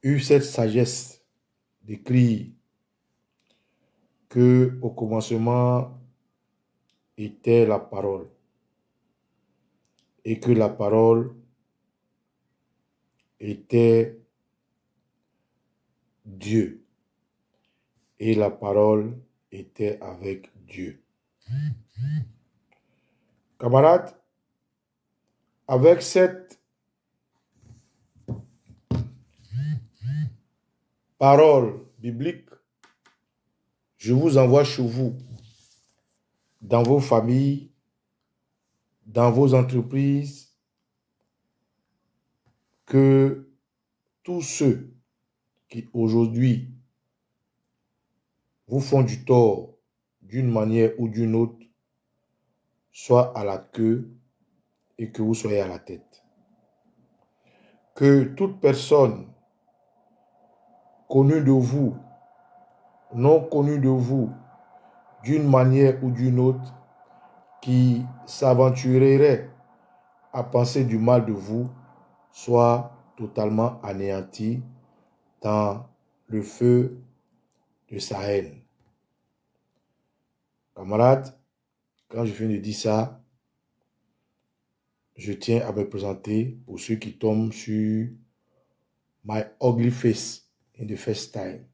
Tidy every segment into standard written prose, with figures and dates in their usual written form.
eu cette sagesse d'écrire que au commencement était la parole et que la parole était Dieu et la parole était avec Dieu. Camarades, avec cette parole biblique, je vous envoie chez vous, dans vos familles, dans vos entreprises, que tous ceux qui aujourd'hui vous font du tort d'une manière ou d'une autre soient à la queue et que vous soyez à la tête. Que toute personne connue de vous, non connue de vous, d'une manière ou d'une autre, qui s'aventurerait à penser du mal de vous, soit totalement anéanti dans le feu de sa haine. Camarades, quand je viens de dire ça, je tiens à me présenter pour ceux qui tombent sur my ugly face in the first time.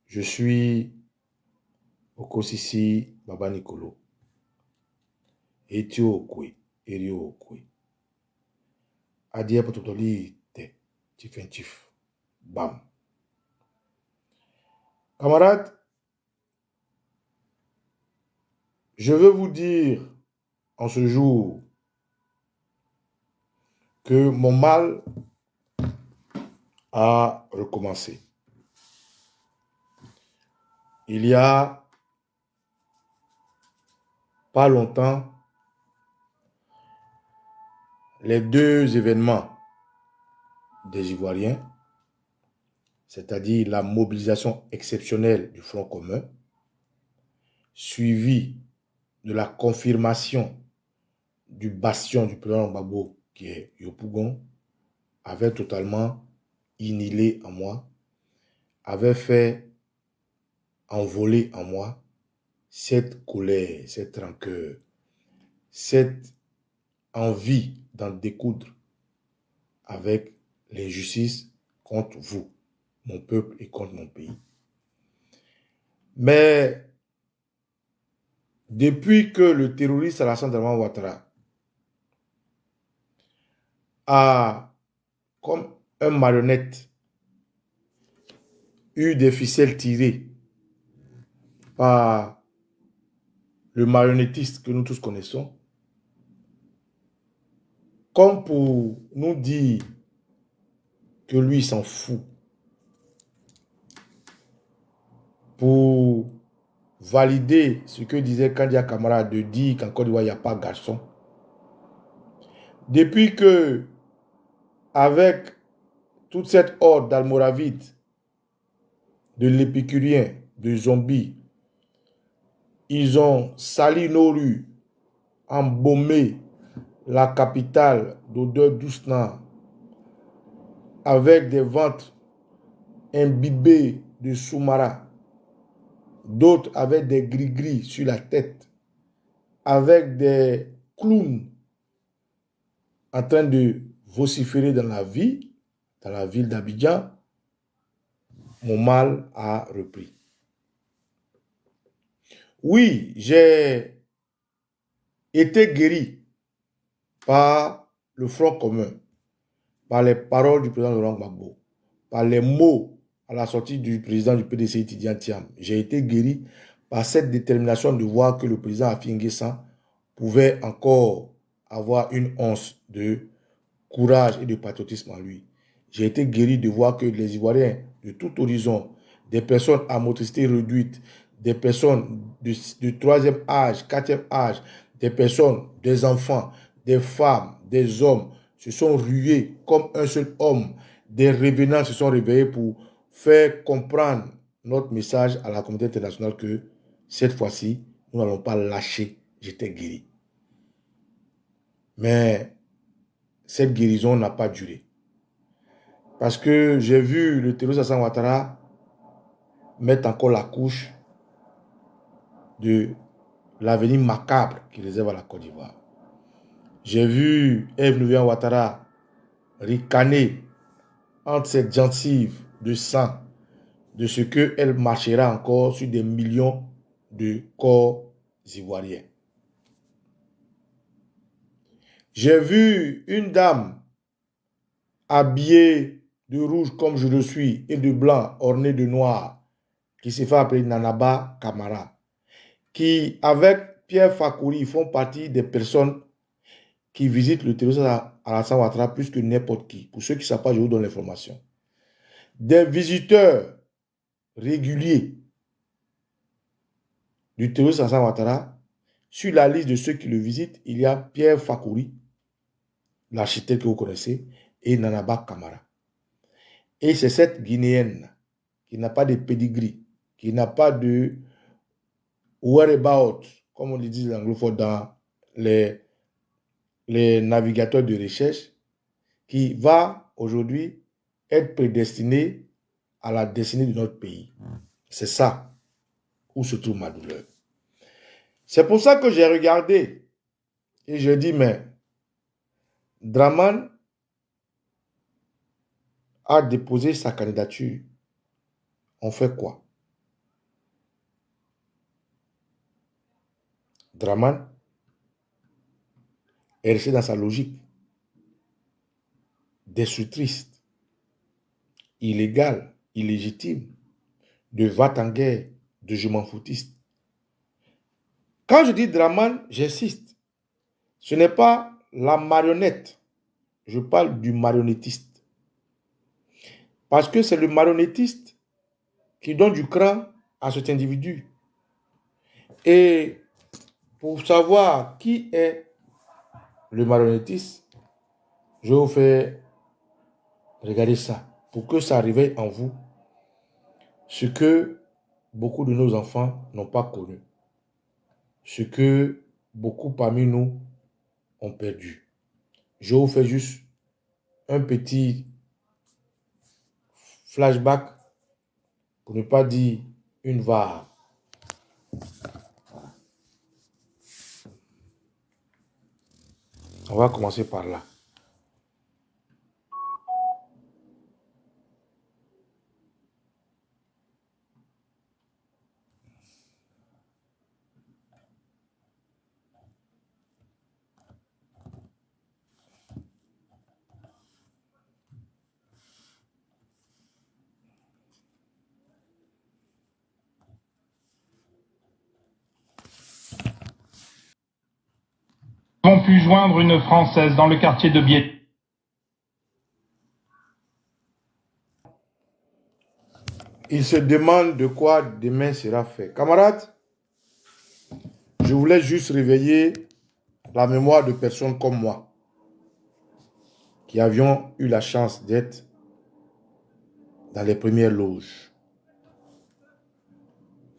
Je suis Okosisi Baba Nicolo. Etio Okwe, Erio Okwe. Adia Pototoli Te, Tifentif. Bam. Camarades, je veux vous dire en ce jour que mon mal a recommencé. Il y a pas longtemps, les deux événements des Ivoiriens, c'est-à-dire la mobilisation exceptionnelle du Front commun, suivie de la confirmation du bastion du président Gbagbo, qui est Yopougon, avait totalement inhilé en moi, avait fait envoler en moi cette colère, cette rancœur, cette envie d'en découdre avec l'injustice contre vous, mon peuple et contre mon pays. Mais depuis que le terroriste Alassane Dramane Ouattara a, comme un marionnette, eu des ficelles tirées par le marionnettiste que nous tous connaissons, comme pour nous dire que lui s'en fout, pour valider ce que disait Kandia Camara de dire qu'en Côte d'Ivoire, il n'y a pas de garçon. Depuis que, avec toute cette horde d'Almoravides, de l'épicurien, de zombies, ils ont sali nos rues, embaumé la capitale d'odeur douce-nard, avec des ventres imbibés de soumara, d'autres avec des gris-gris sur la tête, avec des clowns en train de vociférer dans la ville d'Abidjan. Mon mal a repris. Oui, j'ai été guéri par le Front commun, par les paroles du président Laurent Gbagbo, par les mots à la sortie du président du PDC Tidiane Thiam. J'ai été guéri par cette détermination de voir que le président Affi N'Guessan pouvait encore avoir une once de courage et de patriotisme en lui. J'ai été guéri de voir que les Ivoiriens de tout horizon, des personnes à motricité réduite, des personnes de troisième âge, quatrième âge, des personnes, des enfants, des femmes, des hommes, se sont rués comme un seul homme. Des revenants se sont réveillés pour faire comprendre notre message à la communauté internationale que cette fois-ci, nous n'allons pas lâcher. J'étais guéri. Mais cette guérison n'a pas duré. Parce que j'ai vu le terroriste Alassane Ouattara mettre encore la couche de l'avenir macabre qu'il réserve à la Côte d'Ivoire. J'ai vu Ève Nouvian Ouattara ricaner entre ses gencives de sang de ce qu'elle marchera encore sur des millions de corps ivoiriens. J'ai vu une dame habillée de rouge comme je le suis et de blanc ornée de noir qui se fait appeler Nanaba Kamara, qui avec Pierre Fakouri font partie des personnes qui visitent le terroriste Alassane Ouattara plus que n'importe qui. Pour ceux qui ne savent pas, je vous donne l'information. Des visiteurs réguliers du terroriste Alassane Ouattara, sur la liste de ceux qui le visitent, il y a Pierre Fakouri, l'architecte que vous connaissez, et Nanaba Kamara. Et c'est cette Guinéenne qui n'a pas de pedigree, qui n'a pas de whereabout, comme on le dit en anglophones dans les navigateurs de recherche, qui va aujourd'hui être prédestinée à la destinée de notre pays. C'est ça où se trouve ma douleur. C'est pour ça que j'ai regardé et je dis, mais Draman a déposé sa candidature. On fait quoi? Draman est resté dans sa logique destructrice, illégale, illégitime, de va-t-en-guerre, de je m'en foutiste. Quand je dis Draman, j'insiste. Ce n'est pas la marionnette. Je parle du marionnettiste. Parce que c'est le marionnettiste qui donne du cran à cet individu. Et pour savoir qui est le marionnettiste, je vais vous faire regarder ça. Pour que ça réveille en vous ce que beaucoup de nos enfants n'ont pas connu. Ce que beaucoup parmi nous ont perdu. Je vous fais juste un petit flashback, pour ne pas dire une var. On va commencer par là. Nous avons pu joindre une Française dans le quartier de Biet. Il se demande de quoi demain sera fait. Camarades, je voulais juste réveiller la mémoire de personnes comme moi qui avions eu la chance d'être dans les premières loges.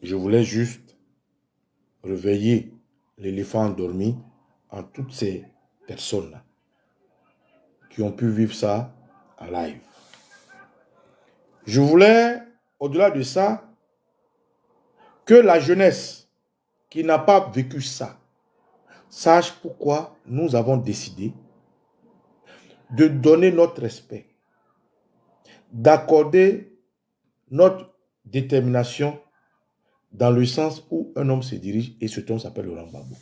Je voulais juste réveiller l'éléphant endormi en toutes ces personnes-là qui ont pu vivre ça en live. Je voulais, au-delà de ça, que la jeunesse qui n'a pas vécu ça sache pourquoi nous avons décidé de donner notre respect, d'accorder notre détermination dans le sens où un homme se dirige et cet homme s'appelle Laurent Gbagbo.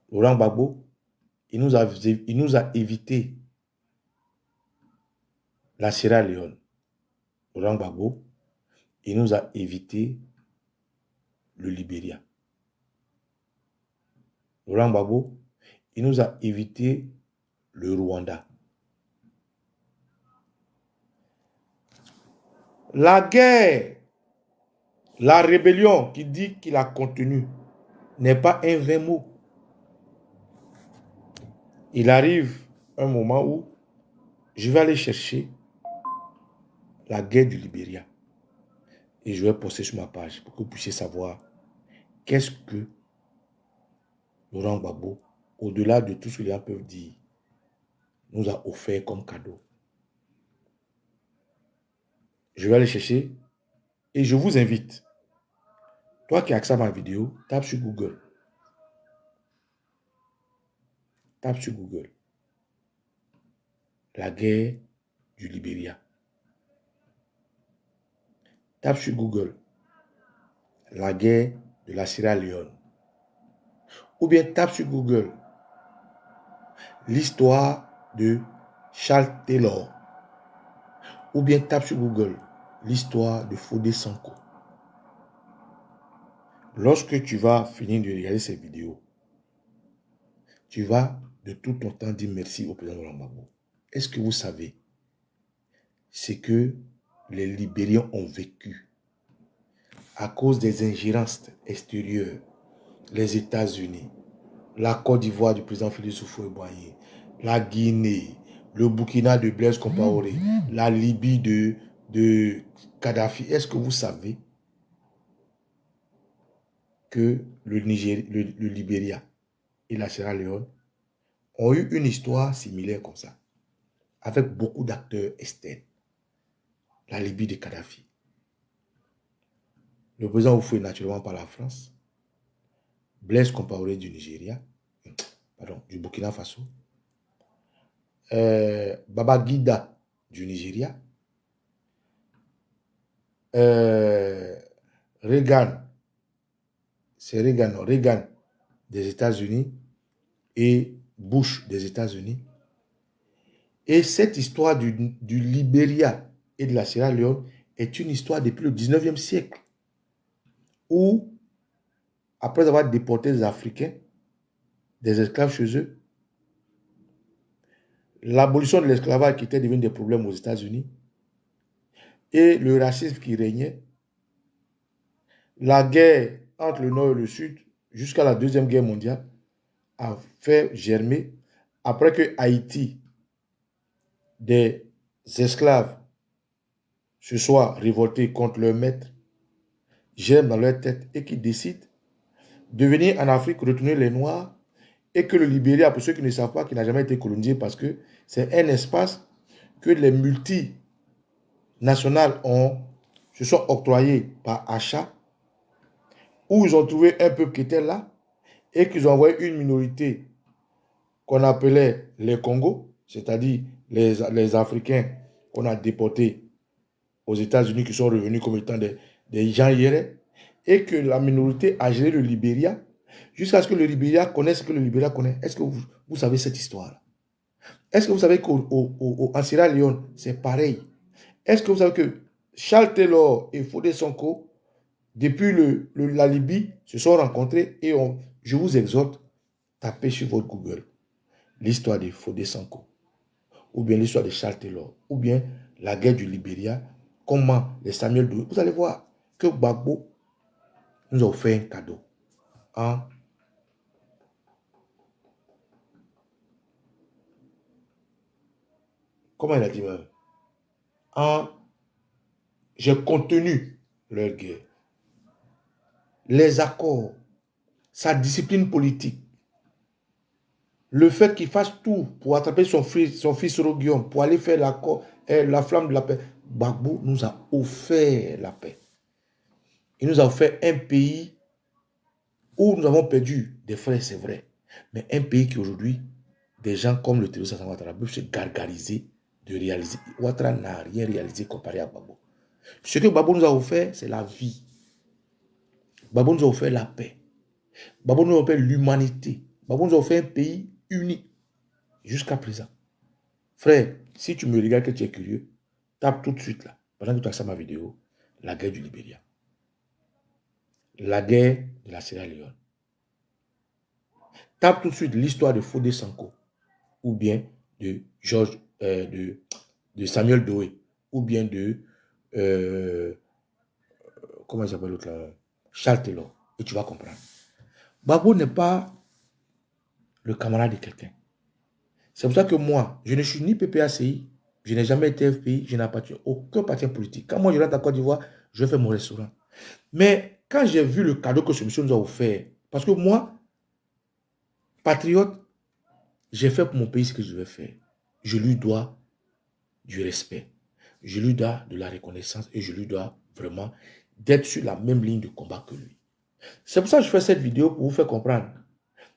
Laurent Gbagbo, il nous a évité la Sierra Leone. Laurent Gbagbo, il nous a évité le Libéria. Laurent Gbagbo, il nous a évité le Rwanda. La guerre, la rébellion qui dit qu'il a contenu n'est pas un vain mot. Il arrive un moment où je vais aller chercher la guerre du Libéria et je vais poster sur ma page pour que vous puissiez savoir qu'est-ce que Laurent Gbagbo, au-delà de tout ce que les gens peuvent dire, nous a offert comme cadeau. Je vais aller chercher et je vous invite. Toi qui as accès à ma vidéo, tape sur Google. Tape sur Google. La guerre du Libéria. Tape sur Google. La guerre de la Sierra Leone. Ou bien tape sur Google. L'histoire de Charles Taylor. Ou bien tape sur Google. L'histoire de Fodé Sanko. Lorsque tu vas finir de regarder ces vidéos, tu vas de tout ton temps dire merci au président Laurent Gbagbo. Est-ce que vous savez ce que les Libériens ont vécu à cause des ingérences extérieures, les États-Unis, la Côte d'Ivoire du président Félix Houphouët-Boigny, la Guinée, le Burkina de Blaise Compaoré, la Libye de Kadhafi. Est-ce que vous savez que le Libéria et la Sierra Leone ont eu une histoire similaire comme ça, avec beaucoup d'acteurs externes? La Libye de Kadhafi. Le président Houphouët naturellement par la France. Blaise Compaoré du Nigeria, pardon, du Burkina Faso. Babangida du Nigeria. Reagan, c'est Reagan, non, Reagan des États-Unis et Bush des États-Unis. Et cette histoire du Libéria et de la Sierra Leone est une histoire depuis le 19e siècle où, après avoir déporté les Africains, des esclaves chez eux, l'abolition de l'esclavage qui était devenu des problèmes aux États-Unis et le racisme qui régnait, la guerre entre le Nord et le Sud jusqu'à la Deuxième Guerre mondiale a fait germer, après que Haïti, des esclaves se soient révoltés contre leur maître, germent dans leur tête et qui décident de venir en Afrique retourner les Noirs, et que le Libéria, pour ceux qui ne savent pas, qui n'a jamais été colonisé, parce que c'est un espace que les multinationales se sont octroyés par achat, où ils ont trouvé un peuple qui était là, et qu'ils ont envoyé une minorité qu'on appelait les Congos, c'est-à-dire les Africains qu'on a déportés aux États-Unis, qui sont revenus comme étant des gens hier, et que la minorité a géré le Libéria, jusqu'à ce que le Libéria connaisse ce que le Libéria connaît. Est-ce que vous savez cette histoire-là? Est-ce que vous savez qu'en Sierra Leone, c'est pareil? Est-ce que vous savez que Charles Taylor et Fodé Sanko, depuis la Libye, se sont rencontrés et je vous exhorte, tapez sur votre Google l'histoire de Fodé Sanko, ou bien l'histoire de Charles Taylor, ou bien la guerre du Libéria, comment les Samuel Doe. Vous allez voir que Gbagbo nous a fait un cadeau. Comment il a dit même? J'ai contenu leur guerre. Les accords, sa discipline politique, le fait qu'il fasse tout pour attraper son fils Roguion, pour aller faire l'accord, la flamme de la paix. Gbagbo nous a offert la paix. Il nous a offert un pays où nous avons perdu des frères, c'est vrai, mais un pays qui aujourd'hui, des gens comme le terroriste Alassane Ouattara peuvent se gargariser de réaliser. Ouattara n'a rien réalisé comparé à Gbagbo. Ce que Gbagbo nous a offert, c'est la vie. Gbagbo nous a offert la paix. Gbagbo nous a offert l'humanité. Gbagbo nous a offert un pays uni jusqu'à présent. Frère, si tu me regardes que tu es curieux, tape tout de suite là, pendant que tu as ma vidéo, la guerre du Libéria. La guerre de la Sierra Leone. Tape tout de suite l'histoire de Fodé Sanko, ou bien de de Samuel Doe, ou bien de comment il s'appelle l'autre là, Charles Taylor, et tu vas comprendre. Gbagbo n'est pas le camarade de quelqu'un. C'est pour ça que moi, je ne suis ni PPACI, je n'ai jamais été FPI, je n'appartiens aucun parti politique. Quand moi je rentre à Côte d'Ivoire, je fais mon restaurant. Mais quand j'ai vu le cadeau que ce monsieur nous a offert, parce que moi, patriote, j'ai fait pour mon pays ce que je devais faire. Je lui dois du respect. je lui dois de la reconnaissance et je lui dois vraiment d'être sur la même ligne de combat que lui. C'est pour ça que je fais cette vidéo pour vous faire comprendre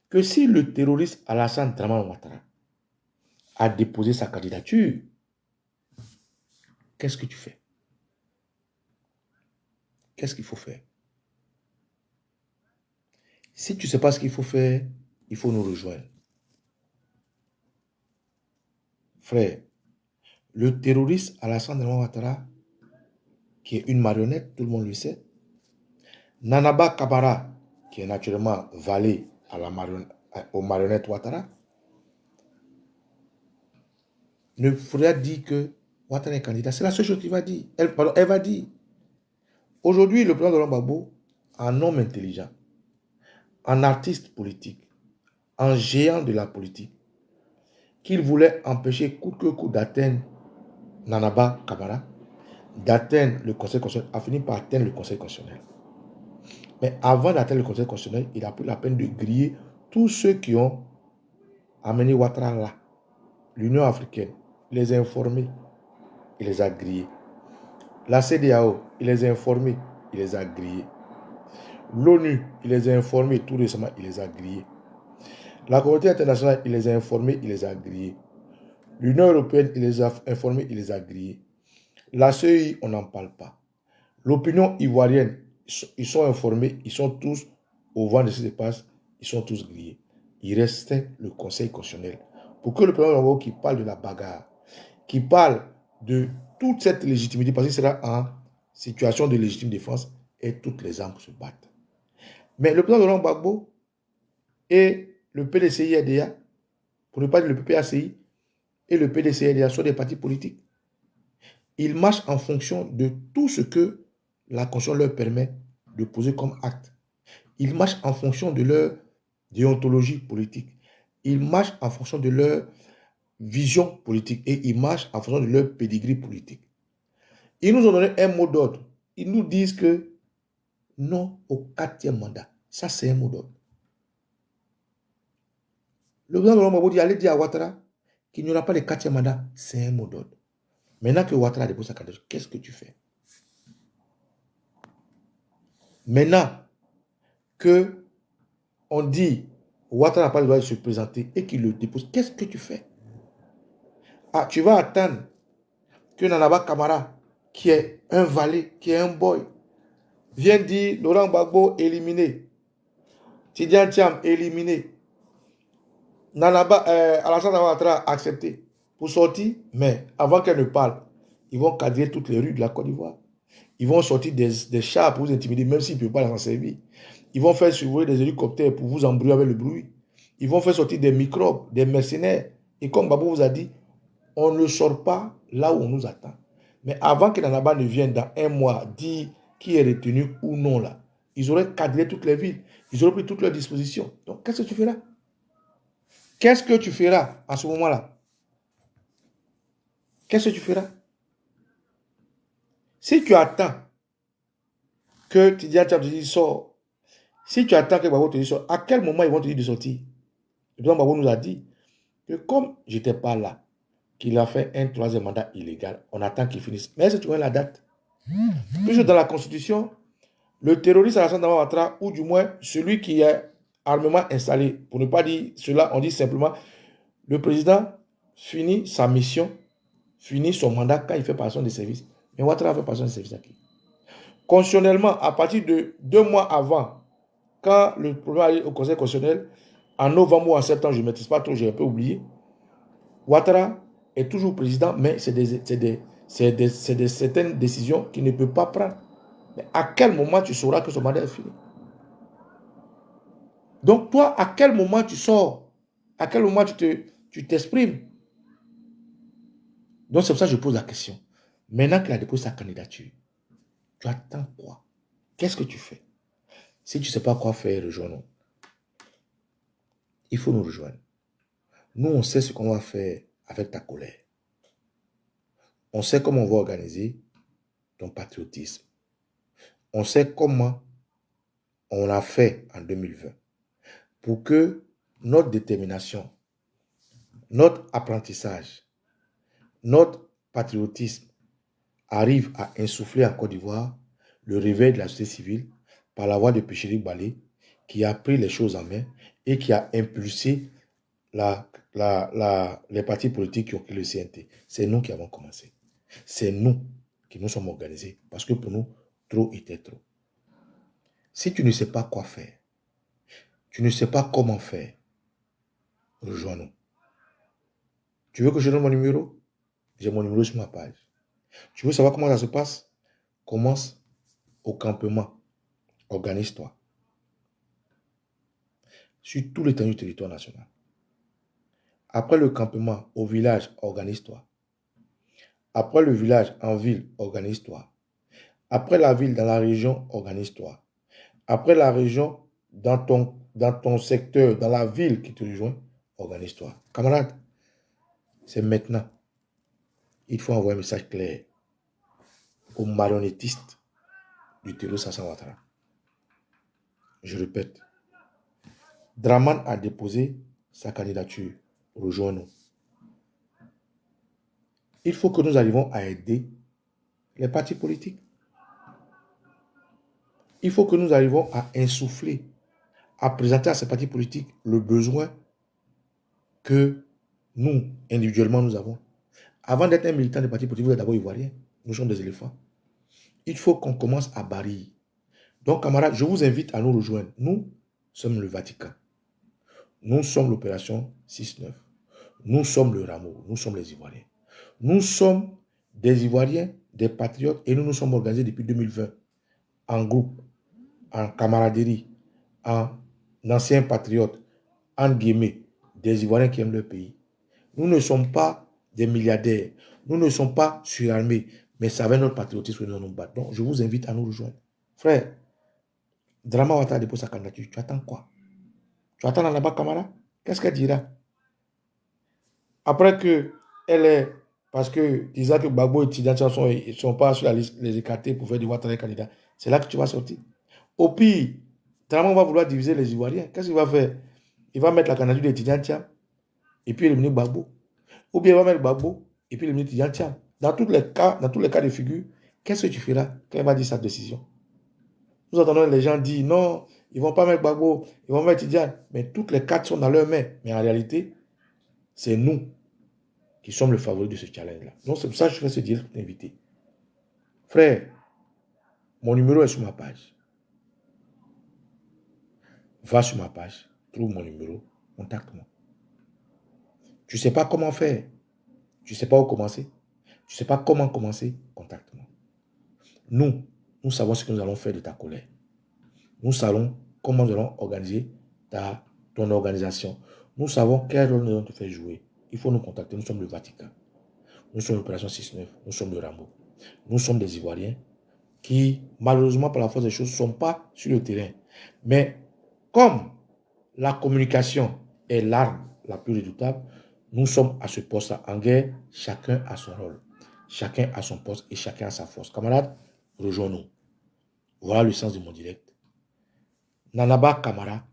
que si le terroriste Alassane Dramane Ouattara a déposé sa candidature, qu'est-ce que tu fais? Qu'est-ce qu'il faut faire? Si tu ne sais pas ce qu'il faut faire, il faut nous rejoindre. Frère, le terroriste Alassane Dramane Ouattara, qui est une marionnette, tout le monde le sait, Nanaba Kabara, qui est naturellement valet à aux marionnettes Ouattara, ne faudrait dire que Ouattara est candidat. C'est la seule chose qu'il va dire. Elle va dire. Aujourd'hui, le président Laurent Gbagbo, un homme intelligent, un artiste politique, un géant de la politique, qu'il voulait empêcher coûte que coûte d'atteindre Nanaba Kabara, d'atteindre le Conseil constitutionnel, a fini par atteindre le Conseil constitutionnel. Mais avant d'atteindre le Conseil constitutionnel, il a pris la peine de griller tous ceux qui ont amené Ouattara là. L'Union africaine, il les a informés, il les a grillés. La CEDEAO, il les a informés, il les a grillés. L'ONU, il les a informés, tout récemment, il les a grillés. La communauté internationale, il les a informés, il les a grillés. L'Union européenne, il les a informés, il les a grillés. La CEI, on n'en parle pas. L'opinion ivoirienne, ils sont informés, ils sont tous au vent de ce qui se passe, ils sont tous grillés. Il restait le Conseil constitutionnel. Pour que le président qui parle de la bagarre, qui parle de toute cette légitimité, parce qu'il sera en situation de légitime défense, et toutes les armes se battent. Mais le président Laurent Gbagbo et le PDCI-RDA, pour ne pas dire le PPACI, et le PDCI-RDA sont des partis politiques. Ils marchent en fonction de tout ce que la Constitution leur permet de poser comme acte. Ils marchent en fonction de leur déontologie politique. Ils marchent en fonction de leur vision politique et ils marchent en fonction de leur pédigré politique. Ils nous ont donné un mot d'ordre. Ils nous disent que non au 4e mandat. Ça, c'est un mot d'ordre. Le président Laurent Gbagbo dit, allez dire à Ouattara qu'il n'y aura pas de 4e mandat. C'est un mot d'ordre. Maintenant que Ouattara dépose sa candidature, qu'est-ce que tu fais? Maintenant que on dit Ouattara n'a pas le droit de se présenter et qu'il le dépose, qu'est-ce que tu fais? Ah, tu vas attendre que Nanaba Kamara, qui est un valet, qui est un boy, vienne dire Laurent Gbagbo éliminé, Tidiane Thiam éliminé, Alassane Ouattara accepté pour sortir, mais avant qu'elle ne parle, ils vont cadrer toutes les rues de la Côte d'Ivoire. Ils vont sortir des chars pour vous intimider, même s'ils ne peuvent pas s'en servir. Ils vont faire survoler des hélicoptères pour vous embrouiller avec le bruit. Ils vont faire sortir des microbes, des mercenaires. Et comme Babou vous a dit, on ne sort pas là où on nous attend. Mais avant que Nanaba ne vienne dans un mois dire qui est retenu ou non là, ils auraient cadré toutes les villes. Ils auraient pris toutes leurs dispositions. Donc, qu'est-ce que tu feras? Qu'est-ce que tu feras à ce moment-là? Qu'est-ce que tu feras? Si tu attends que Tidiane Thiam te dise sort, si tu attends que Gbagbo te dise sort, à quel moment ils vont te dire de sortir? Le président Gbagbo nous a dit que comme je n'étais pas là, qu'il a fait un 3e mandat illégal, on attend qu'il finisse. Mais est-ce que tu vois la date? Puisque dans la Constitution, le terroriste Alassane Dramane Ouattara, ou du moins celui qui est armement installé, pour ne pas dire cela, on dit simplement, le président finit sa mission, finit son mandat quand il fait passation des services. Mais Ouattara fait passation des services à qui? Constitutionnellement, à partir de 2 mois avant, quand le problème arrive au Conseil constitutionnel, en novembre ou en septembre, je ne maîtrise pas trop, j'ai un peu oublié, Ouattara est toujours président, mais c'est certaines décisions qu'il ne peut pas prendre. Mais à quel moment tu sauras que son mandat est fini? Donc toi, à quel moment tu sors? À quel moment tu t'exprimes? Donc c'est pour ça que je pose la question. Maintenant qu'il a déposé sa candidature, tu attends quoi? Qu'est-ce que tu fais? Si tu ne sais pas quoi faire, rejoins-nous. Il faut nous rejoindre. Nous, on sait ce qu'on va faire avec ta colère. On sait comment on va organiser ton patriotisme. On sait comment on a fait en 2020 pour que notre détermination, notre apprentissage, notre patriotisme arrive à insuffler en Côte d'Ivoire le réveil de la société civile par la voix de Péchéry Balé, qui a pris les choses en main et qui a impulsé les partis politiques qui ont créé le CNT. C'est nous qui avons commencé. C'est nous qui nous sommes organisés. Parce que pour nous, trop était trop. Si tu ne sais pas quoi faire, tu ne sais pas comment faire, rejoins-nous. Tu veux que je donne mon numéro? J'ai mon numéro sur ma page. Tu veux savoir comment ça se passe? Commence au campement. Organise-toi. Sur tout l'étendue du territoire national. Après le campement au village, organise-toi. Après le village en ville, organise-toi. Après la ville dans la région, organise-toi. Après la région, dans ton secteur, dans la ville qui te rejoint, organise-toi. Camarade, c'est maintenant. Il faut envoyer un message clair aux marionnettistes du terroriste Alassane Ouattara. Je répète, Draman a déposé sa candidature. Rejoins-nous. Il faut que nous arrivions à aider les partis politiques. Il faut que nous arrivions à insuffler, à présenter à ces partis politiques le besoin que nous, individuellement, nous avons. Avant d'être un militant des partis politiques, vous êtes d'abord ivoirien. Nous sommes des éléphants. Il faut qu'on commence à bariller. Donc, camarades, je vous invite à nous rejoindre. Nous sommes le Vatican. Nous sommes l'opération 6-9. Nous sommes le rameau. Nous sommes les Ivoiriens. Nous sommes des Ivoiriens, des patriotes, et nous nous sommes organisés depuis 2020 en groupe, en camaraderie, en anciens patriotes, en guillemets, des Ivoiriens qui aiment leur pays. Nous ne sommes pas des milliardaires. Nous ne sommes pas surarmés, mais ça va notre patriotisme que nous nous battons. Donc, je vous invite à nous rejoindre. Frère, Draman Ouattara dépose sa candidature. Tu attends quoi? Tu attends là-bas, camarade? Qu'est-ce qu'elle dira? Après que elle est, parce que Isaac Gbagbo et Tidjane ne sont pas sur la liste, les écartés pour faire du Ouattara candidat, c'est là que tu vas sortir. Au pire, Draman va vouloir diviser les Ivoiriens. Qu'est-ce qu'il va faire? Il va mettre la candidature de Tidjane Thiam et puis éliminer Gbagbo. Ou bien il va mettre Gbagbo et puis éliminer Tidjane Thiam. Dans tous les cas de figure, qu'est-ce que tu feras quand il va dire sa décision? Nous entendons les gens dire non, ils ne vont pas mettre Gbagbo, ils vont mettre Tidjane. Mais toutes les cartes sont dans leurs mains. Mais en réalité, c'est nous qui sommes le favori de ce challenge-là. Donc c'est pour ça que je fais ce direct invité. Frère, mon numéro est sur ma page. Va sur ma page, trouve mon numéro, contacte-moi. Tu ne sais pas comment faire, tu ne sais pas où commencer, tu ne sais pas comment commencer, contacte-moi. Nous savons ce que nous allons faire de ta colère. Nous savons comment nous allons organiser ton organisation. Nous savons quel rôle nous allons te faire jouer. Il faut nous contacter. Nous sommes le Vatican. Nous sommes l'opération 6-9. Nous sommes le Rameau. Nous sommes des Ivoiriens qui, malheureusement, par la force des choses, ne sont pas sur le terrain. Mais comme la communication est l'arme la plus redoutable, nous sommes à ce poste-là en guerre. Chacun a son rôle. Chacun a son poste et chacun a sa force. Camarades, rejoins-nous. Voilà le sens de mon direct. Nanaba Kamara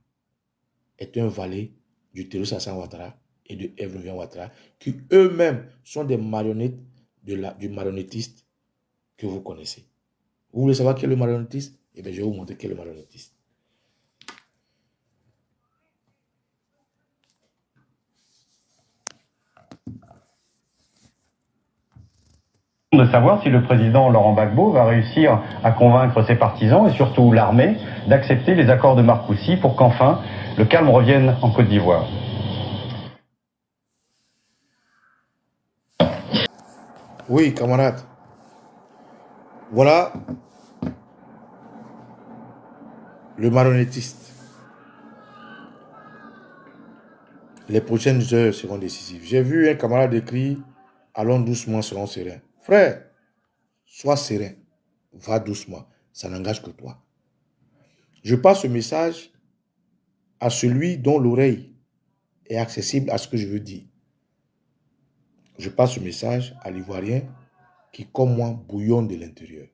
est un valet du terroriste Alassane Ouattara et de Evren Ouattara, qui eux-mêmes sont des marionnettes du marionnettiste que vous connaissez. Vous voulez savoir qui est le marionnettiste? Eh bien, je vais vous montrer qui est le marionnettiste. De savoir si le président Laurent Gbagbo va réussir à convaincre ses partisans et surtout l'armée d'accepter les accords de Marcoussis pour qu'enfin le calme revienne en Côte d'Ivoire. Oui, camarades. Voilà le marionnettiste. Les prochaines heures seront décisives. J'ai vu un camarade écrire « Allons doucement, serons sereins ». Frère, sois serein. Va doucement. Ça n'engage que toi. Je passe ce message à celui dont l'oreille est accessible à ce que je veux dire. Je passe ce message à l'Ivoirien qui, comme moi, bouillonne de l'intérieur.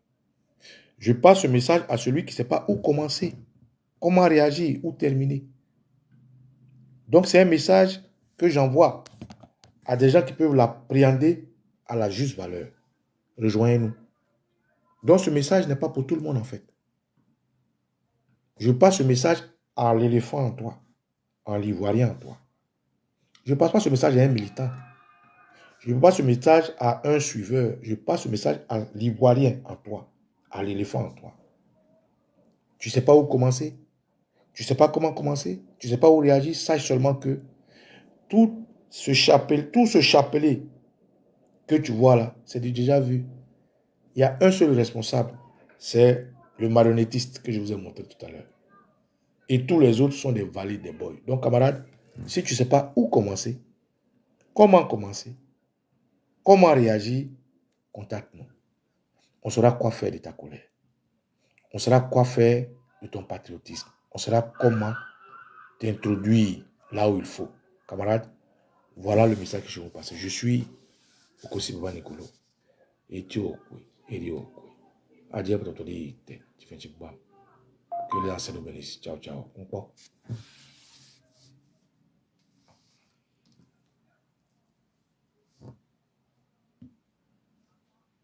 Je passe ce message à celui qui ne sait pas où commencer, comment réagir, où terminer. Donc, c'est un message que j'envoie à des gens qui peuvent l'appréhender à la juste valeur. Rejoignez-nous. Donc ce message n'est pas pour tout le monde en fait. Je passe ce message à l'éléphant en toi, à l'ivoirien en toi. Je ne passe pas ce message à un militant. Je passe ce message à un suiveur. Je passe ce message à l'ivoirien en toi, à l'éléphant en toi. Tu ne sais pas où commencer. Tu ne sais pas comment commencer. Tu ne sais pas où réagir. Sache seulement que tout ce chapelet que tu vois là, c'est déjà vu. Il y a un seul responsable. C'est le marionnettiste que je vous ai montré tout à l'heure. Et tous les autres sont des valides, des boys. Donc, camarades, si tu ne sais pas où commencer, comment réagir, contacte-nous. On saura quoi faire de ta colère. On saura quoi faire de ton patriotisme. On saura comment t'introduire là où il faut. Camarades, voilà le message que je vais vous passer. Je suis Okosi Baba Nicolo. Et tu es Adieu pour ton dit. Que les anciens nous bénissent. Ciao, ciao. On